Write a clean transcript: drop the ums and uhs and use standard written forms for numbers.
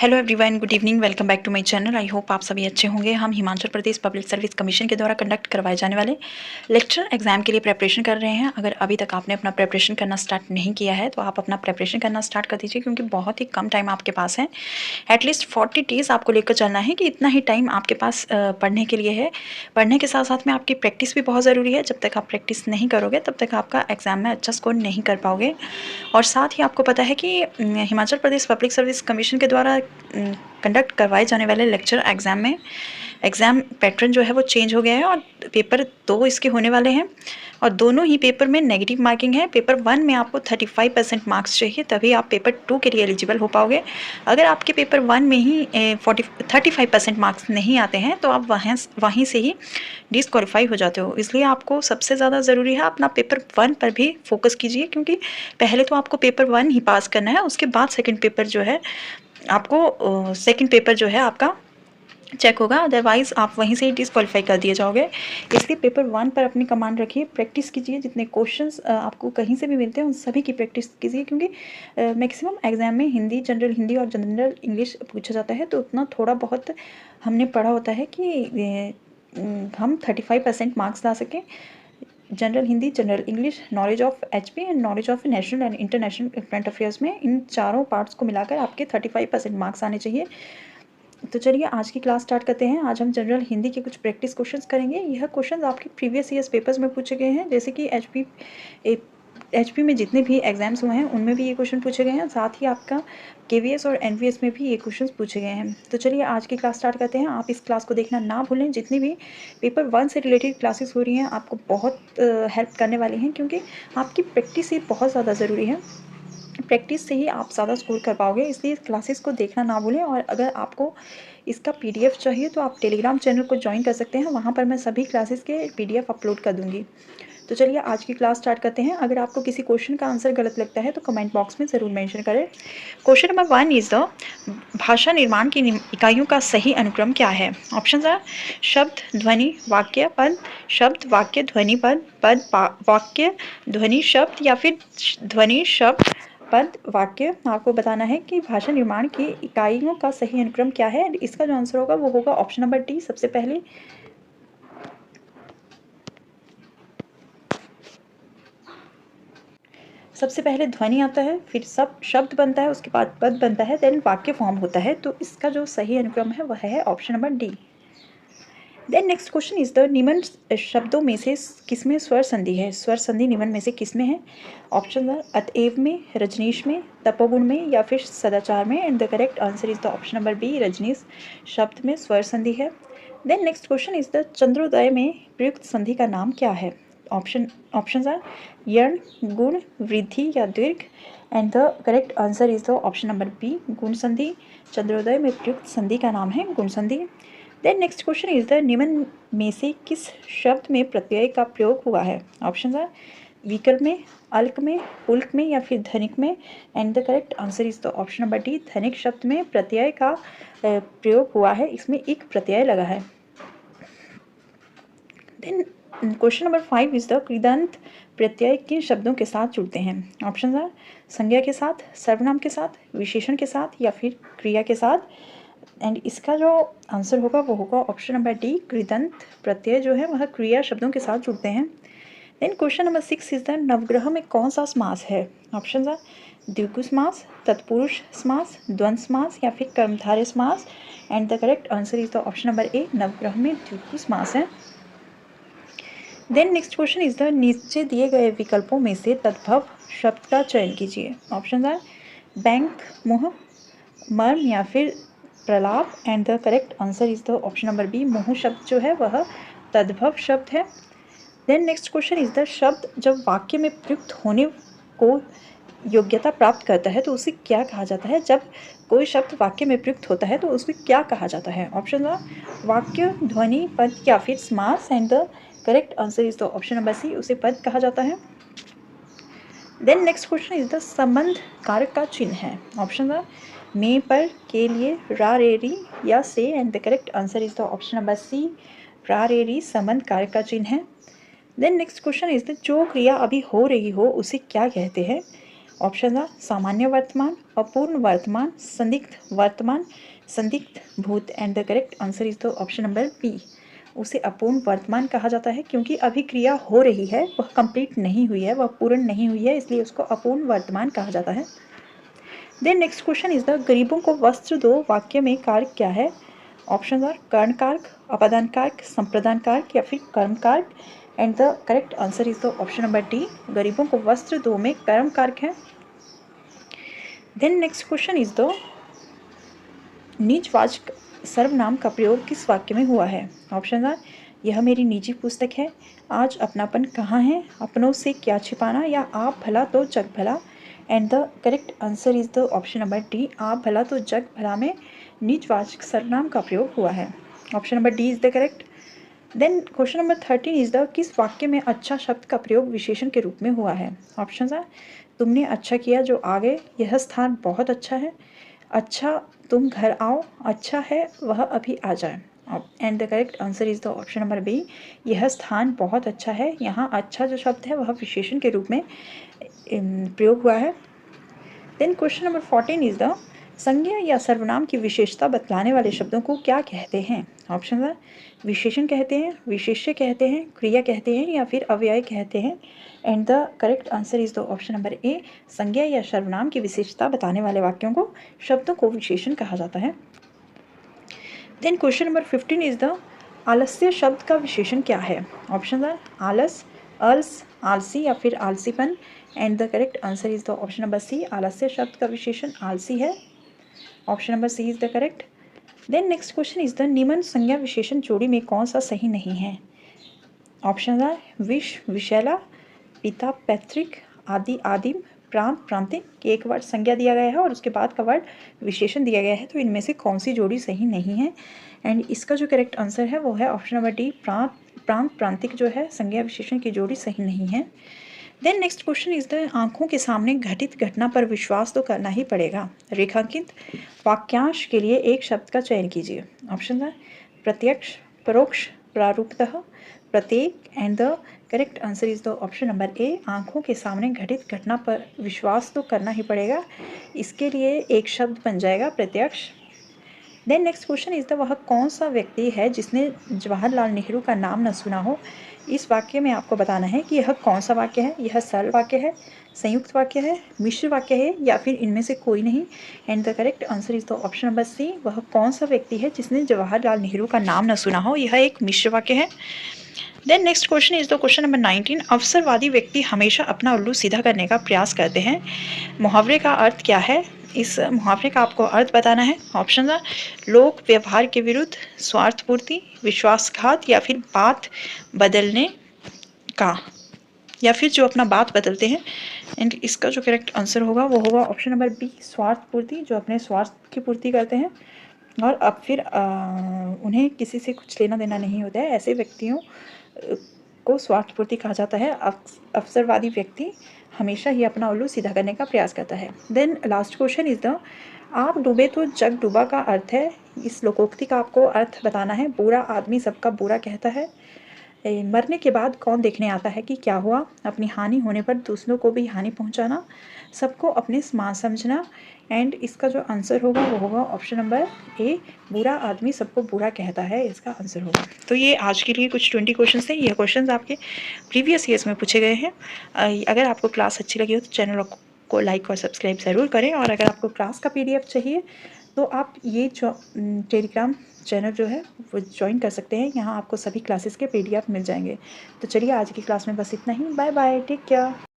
Hello everyone, good evening, welcome back to my channel. I hope आप सभी अच्छे होंगे। हम Himachal Pradesh public service commission के द्वारा कंडक्ट करवाए जाने वाले लेक्चर एग्जाम के लिए प्रेपरेशन कर रहे हैं। अगर अभी तक आपने अपना प्रेपरेशन करना स्टार्ट नहीं किया है तो आप अपना प्रेपरेशन करना स्टार्ट कर दीजिए, क्योंकि बहुत ही कम टाइम आपके पास है। एटलीस्ट 40 डेज आपको लेकर चलना है कि इतना ही टाइम आपके पास पढ़ने के लिए है। पढ़ने के साथ साथ में आपकी प्रैक्टिस भी बहुत ज़रूरी है। जब तक आप प्रैक्टिस नहीं करोगे तब तक आपका एग्जाम में अच्छा स्कोर नहीं कर पाओगे। और साथ ही आपको पता है कि Himachal Pradesh public service commission के द्वारा कंडक्ट करवाए जाने वाले लेक्चर एग्ज़ाम में एग्ज़ाम पैटर्न जो है वो चेंज हो गया है और पेपर 2 इसके होने वाले हैं और दोनों ही पेपर में नेगेटिव मार्किंग है। पेपर 1 में आपको 35% मार्क्स चाहिए, तभी आप पेपर 2 के लिए एलिजिबल हो पाओगे। अगर आपके पेपर 1 में ही 35% मार्क्स नहीं आते हैं तो आप वहीं से ही डिसक्वालीफाई हो जाते हो। इसलिए आपको सबसे ज़्यादा ज़रूरी है अपना पेपर 1 पर भी फोकस कीजिए, क्योंकि पहले तो आपको पेपर 1 ही पास करना है, उसके बाद सेकंड पेपर जो है आपको सेकंड पेपर जो है आपका चेक होगा। अदरवाइज़ आप वहीं से ही डिसक्वालीफाई कर दिए जाओगे। इसलिए पेपर 1 पर अपनी कमांड रखिए, प्रैक्टिस कीजिए। जितने क्वेश्चंस आपको कहीं से भी मिलते हैं उन सभी की प्रैक्टिस कीजिए, क्योंकि मैक्सिमम एग्जाम में हिंदी, जनरल हिंदी और जनरल इंग्लिश पूछा जाता है, तो उतना थोड़ा बहुत हमने पढ़ा होता है कि हम 35% मार्क्स ला सकें। General Hindi, general English, knowledge of HP and knowledge of national and international current affairs में इन चारों पार्ट्स को मिलाकर आपके 35% मार्क्स आने चाहिए। तो चलिए आज की क्लास स्टार्ट करते हैं। आज हम जनरल हिंदी के कुछ प्रैक्टिस क्वेश्चंस करेंगे। यह क्वेश्चंस आपके प्रीवियस ईयर्स पेपर्स में पूछे गए हैं, जैसे कि एचपी में जितने भी एग्जाम्स हुए हैं उनमें भी ये क्वेश्चन पूछे गए हैं। साथ ही आपका केवीएस और एनवीएस में भी ये क्वेश्चंस पूछे गए हैं। तो चलिए आज की क्लास स्टार्ट करते हैं। आप इस क्लास को देखना ना भूलें। जितनी भी पेपर 1 से रिलेटेड क्लासेस हो रही हैं आपको बहुत हेल्प करने वाली हैं, क्योंकि आपकी प्रैक्टिस ही बहुत ज़्यादा ज़रूरी है। प्रैक्टिस से ही आप ज़्यादा स्कोर कर पाओगे, इसलिए क्लासेस को देखना ना भूलें। और अगर आपको इसका पीडीएफ चाहिए तो आप टेलीग्राम चैनल को ज्वाइन कर सकते हैं, वहाँ पर मैं सभी क्लासेस के पीडीएफ अपलोड कर दूँगी। तो चलिए आज की क्लास स्टार्ट करते हैं। अगर आपको किसी क्वेश्चन का आंसर गलत लगता है तो कमेंट बॉक्स में ज़रूर मेंशन करें। क्वेश्चन नंबर 1 इज द भाषा निर्माण की इकाइयों का सही अनुक्रम क्या है? ऑप्शंस आर शब्द, ध्वनि, वाक्य, पद। शब्द, वाक्य, ध्वनि, पद। पद, वाक्य, ध्वनि, शब्द, या फिर ध्वनि, शब्द, पद, वाक्य। आपको बताना है कि भाषा निर्माण की इकाइयों का सही अनुक्रम क्या है। इसका जो आंसर होगा वो होगा ऑप्शन नंबर डी। सबसे पहले ध्वनि आता है, फिर सब शब्द बनता है, उसके बाद पद बनता है, देन वाक्य फॉर्म होता है। तो इसका जो सही अनुक्रम है वह है option number D. Then next question is the निम्न शब्दों में से किसमें स्वर संधि है? स्वर संधि निम्न में से किसमें है? ऑप्शन आर अतएव में, रजनीश में, तपोगुण में, या फिर सदाचार में। And the correct answer is the option number B, Rajnish शब्द में स्वर संधि है। Then next question is the चंद्रोदय में प्रयुक्त संधि का नाम क्या है? ऑप्शंस आर यण, गुण, वृद्धि या दीर्घ। And the correct answer is the option number B, गुण संधि। चंद्रोदय में प्रयुक्त संधि का नाम है गुण संधि। Then next question is the निम्न में से किस शब्द में प्रत्यय का प्रयोग हुआ है? ऑप्शंस आर विकल्प में, अल्क में, पुल्क में, या फिर धनिक में। And the correct answer is the option number D, धनिक शब्द में प्रत्यय का प्रयोग हुआ है। इसमें एक प्रत्यय लगा है। Then question number 5 is the कृदंत प्रत्यय किन शब्दों के साथ जुड़ते हैं? ऑप्शंस आर संज्ञा के साथ, सर्वनाम के साथ, विशेषण के साथ, या फिर क्रिया के साथ। एंड इसका जो आंसर होगा वो होगा ऑप्शन नंबर डी, कृदंत प्रत्यय जो है वह क्रिया शब्दों के साथ जुड़ते हैं। Then question number 6 is the नवग्रह में कौन सा समास है? ऑप्शन आर द्विगु समास, तत्पुरुष समास, द्वंद्व समास, या फिर कर्मधारय समास। And the correct answer is the option number A, नवग्रह में द्विगु समास है। Then next question is the नीचे दिए गए विकल्पों में से तद्भव शब्द का चयन कीजिए। ऑप्शन आर बैंक, मुह, मर्म, या फिर प्रलाप। And the correct answer is the option number B, मुह शब्द जो है वह तद्भव शब्द है। Then next question is the शब्द जब वाक्य में प्रयुक्त होने को योग्यता प्राप्त करता है तो उसे क्या कहा जाता है? जब कोई शब्द वाक्य में प्रयुक्त होता है तो उसे क्या कहा जाता है? ऑप्शन आर वाक्य, ध्वनि, पद, या फिर समास। And the correct answer is the option number C, उसे पद कहा जाता है। Then next question is the संबंध कारक का चिन्ह है। ऑप्शन आर में, पर, के लिए, रा, रे, री, या से। And the correct answer is the option number C, रा, रे, री संबंध कारक का चिन्ह है। Then next question is the जो क्रिया अभी हो रही हो उसे क्या कहते हैं? ऑप्शन आ सामान्य वर्तमान, अपूर्ण वर्तमान, संदिग्ध वर्तमान, संदिग्ध भूत and the correct answer is the option number B. उसे अपूर्ण वर्तमान कहा जाता है क्योंकि अभी क्रिया हो रही है, वह कंप्लीट नहीं हुई है, वह पूर्ण नहीं हुई है, इसलिए उसको अपूर्ण वर्तमान कहा जाता है। Then next question is the गरीबों को वस्त्र दो वाक्य में कारक क्या है? ऑप्शन आर कर्ण कारक, अपादान कारक, संप्रदान कारक या फिर कर्म कारक and the correct answer is the option number D. गरीबों को वस्त्र दो में कर्म कारक है। Then next question is the निजवाचक सर्वनाम का प्रयोग किस वाक्य में हुआ है? ऑप्शन आर यह मेरी निजी पुस्तक है, आज अपनापन कहाँ है, अपनों से क्या छिपाना या आप भला तो जग भला and the correct answer is the option number D. आप भला तो जग भला में निजवाचक सर्वनाम का प्रयोग हुआ है। Option number D is the correct. Then question number 13 is the किस वाक्य में अच्छा शब्द का प्रयोग विशेषण के रूप में हुआ है? ऑप्शन आर तुमने अच्छा किया जो आ गए, यह स्थान बहुत अच्छा है, अच्छा तुम घर आओ, अच्छा है वह अभी आ जाए and the correct answer is the option number B. यह स्थान बहुत अच्छा है, यहाँ अच्छा जो शब्द है वह विशेषण के रूप में प्रयोग हुआ है। Then question number 14 is the संज्ञा या सर्वनाम की विशेषता बतलाने वाले शब्दों को क्या कहते हैं? ऑप्शन है विशेषण कहते हैं, विशेष्य कहते हैं, क्रिया कहते हैं या फिर अव्यय कहते हैं and the correct answer is the option number ए। संज्ञा या सर्वनाम की विशेषता बताने वाले वाक्यों को शब्दों को विशेषण कहा जाता है। Then question number 15 is the आलस्य शब्द का विशेषण क्या है? ऑप्शन है आलस, अलस, आलसी या फिर आलसीपन and the correct answer is the option number C. आलस्य शब्द का विशेषण आलसी है। Option number C is the correct. Then next question is the निम्न संज्ञा विशेषण जोड़ी में कौन सा सही नहीं है? ऑप्शन आर विष, विषैला, पिता, पैतृक, आदि, आदिम, प्रांत, प्रांतिक। एक वर्ड संज्ञा दिया गया है और उसके बाद का वर्ड विशेषण दिया गया है, तो इनमें से कौन सी जोड़ी सही नहीं है? एंड इसका जो करेक्ट आंसर है वो है ऑप्शन नंबर डी। प्रांत, प्रांतिक जो है संज्ञा विशेषण की जोड़ी सही नहीं है। Then next question is the आंखों के सामने घटित घटना पर विश्वास तो करना ही पड़ेगा। रेखांकित वाक्यांश के लिए एक शब्द का चयन कीजिए। ऑप्शन है प्रत्यक्ष, परोक्ष, प्रारूपतः, प्रत्येक and the correct answer is the option number ए। आंखों के सामने घटित घटना पर विश्वास तो करना ही पड़ेगा, इसके लिए एक शब्द बन जाएगा प्रत्यक्ष। Then next question is the वह कौन सा व्यक्ति है जिसने जवाहरलाल नेहरू का नाम न सुना हो? इस वाक्य में आपको बताना है कि यह कौन सा वाक्य है। यह सरल वाक्य है, संयुक्त वाक्य है, मिश्र वाक्य है या फिर इनमें से कोई नहीं and the correct answer is the option number C. वह कौन सा व्यक्ति है जिसने जवाहरलाल नेहरू का नाम न सुना हो? यह एक मिश्र वाक्य है। Then next question is the question number 19। अवसरवादी व्यक्ति हमेशा अपना उल्लू सीधा करने का प्रयास करते हैं। मुहावरे का अर्थ क्या है? इस मुहावरे का आपको अर्थ बताना है। ऑप्शन है लोक व्यवहार के विरुद्ध, स्वार्थपूर्ति, विश्वासघात या फिर बात बदलने का, या फिर जो अपना बात बदलते हैं। एंड इसका जो करेक्ट आंसर होगा वो होगा ऑप्शन नंबर बी, स्वार्थपूर्ति, जो अपने स्वार्थ की पूर्ति करते हैं और अब फिर उन्हें किसी से कुछ लेना देना नहीं होता है, ऐसे व्यक्तियों को स्वार्थपूर्ति कहा जाता है। अवसरवादी व्यक्ति हमेशा ही अपना उल्लू सीधा करने का प्रयास करता है। Then last question is the आप डूबे तो जग डूबा का अर्थ है। इस लोकोक्ति का आपको अर्थ बताना है। बुरा आदमी सबका बुरा कहता है। मरने के बाद कौन देखने आता है कि क्या हुआ? अपनी हानि होने पर दूसरों को भी हानि पहुंचाना, सबको अपने समान समझना एंड इसका जो आंसर होगा वो होगा ऑप्शन नंबर ए, बुरा आदमी सबको बुरा कहता है, इसका आंसर होगा। तो ये आज के लिए कुछ 20 क्वेश्चन थे। ये क्वेश्चन आपके प्रीवियस ईयर्स में पूछे गए हैं। अगर आपको क्लास अच्छी लगी हो तो चैनल को लाइक और सब्सक्राइब ज़रूर करें और अगर आपको क्लास का PDF चाहिए तो आप ये जो टेलीग्राम चैनल जो है वो ज्वाइन कर सकते हैं। यहाँ आपको सभी क्लासेस के PDF मिल जाएंगे। तो चलिए आज की क्लास में बस इतना ही। Bye bye, take care.